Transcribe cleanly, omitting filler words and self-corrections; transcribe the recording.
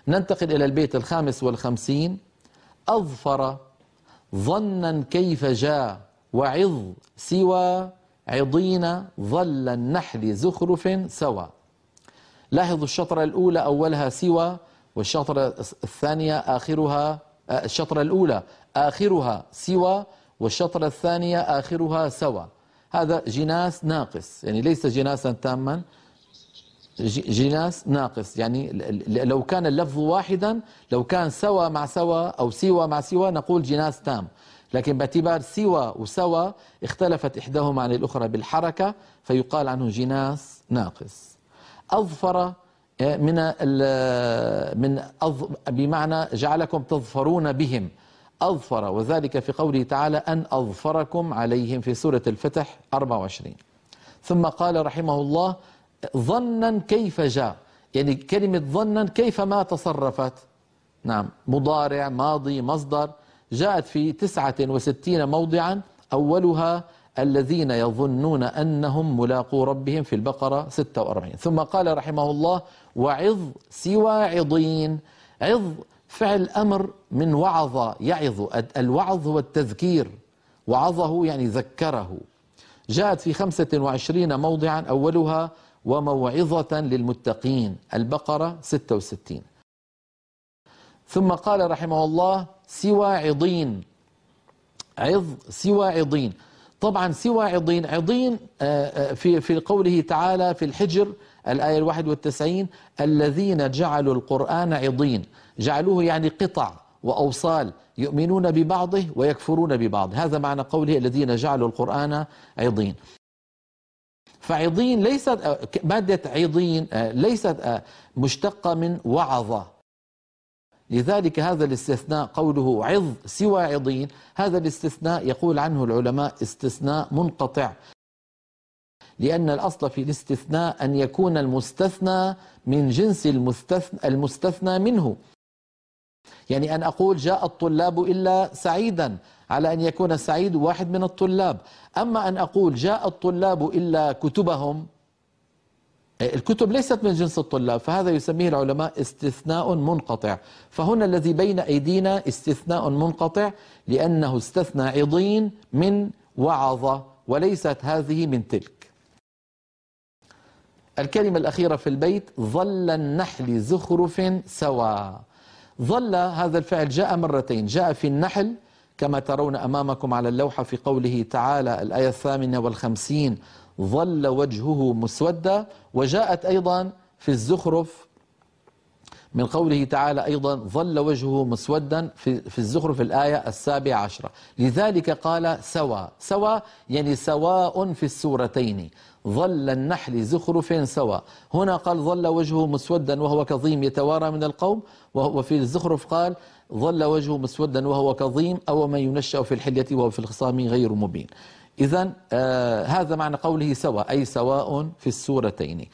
ننتقل إلى البيت 55. أظفر ظنا كيف جاء وعظ سوى عضين ظل النحل زخرف سوى. لاحظوا الشطرة الأولى أولها سوى، والشطرة الثانية آخرها الشطرة الأولى آخرها سوى، والشطرة الثانية آخرها سوى. هذا جناس ناقص، يعني ليس جناسا تاما، جناس ناقص. يعني لو كان اللفظ واحدا، لو كان سوى مع سوى أو سوى مع سوى نقول جناس تام، لكن باعتبار سوى وسوى اختلفت إحداهما عن الأخرى بالحركة فيقال عنه جناس ناقص. أظفر بمعنى جعلكم تظفرون بهم، أظفر، وذلك في قوله تعالى أن أظفركم عليهم في سورة الفتح 24. ثم قال رحمه الله ظنا كيف جاء، يعني كلمة ظنا كيف ما تصرفت. نعم، مضارع ماضي مصدر، جاءت في 69 موضعا، أولها الذين يظنون أنهم ملاقو ربهم في البقرة 46. ثم قال رحمه الله وعظ سوى عضين. عظ فعل أمر من وعظ يعظ، الوعظ هو التذكير، وعظه يعني ذكره. جاءت في 25 موضعا، أولها وموعظة للمتقين البقرة 66. ثم قال رحمه الله سوى عضين. عظ سوى عضين. طبعا سوى عضين، عضين في قوله تعالى في الحجر الآية 91 الذين جعلوا القرآن عضين، جعلوه يعني قطع وأوصال يؤمنون ببعضه ويكفرون ببعض، هذا معنى قوله الذين جعلوا القرآن عضين. فعضين ليست مادة عضين ليست مشتقة من وعظة، لذلك هذا الاستثناء قوله عظ سوى عضين، هذا الاستثناء يقول عنه العلماء استثناء منقطع، لأن الأصل في الاستثناء أن يكون المستثنى من جنس المستثنى منه. يعني أن أقول جاء الطلاب إلا سعيدا، على أن يكون سعيد واحد من الطلاب. أما أن أقول جاء الطلاب إلا كتبهم، الكتب ليست من جنس الطلاب، فهذا يسميه العلماء استثناء منقطع. فهنا الذي بين أيدينا استثناء منقطع، لأنه استثنى عضين من وعظ، وليست هذه من تلك. الكلمة الأخيرة في البيت ظل النحل زخرف سوى. ظل هذا الفعل جاء مرتين، جاء في النحل كما ترون أمامكم على اللوحة في قوله تعالى الآية 58 ظل وجهه مسودا، وجاءت أيضا في الزخرف من قوله تعالى أيضا ظل وجهه مسودا في الزخرف الآية 17. لذلك قال سوى. سوى يعني سواء في السورتين، ظل النحل زخرف سوى. هنا قال ظل وجهه مسودا وهو كظيم يتوارى من القوم، وفي الزخرف قال ظل وجهه مسودا وهو كظيم أو من ينشأ في الحلية وهو في الخصام غير مبين. إذن هذا معنى قوله سوى، أي سواء في السورتين.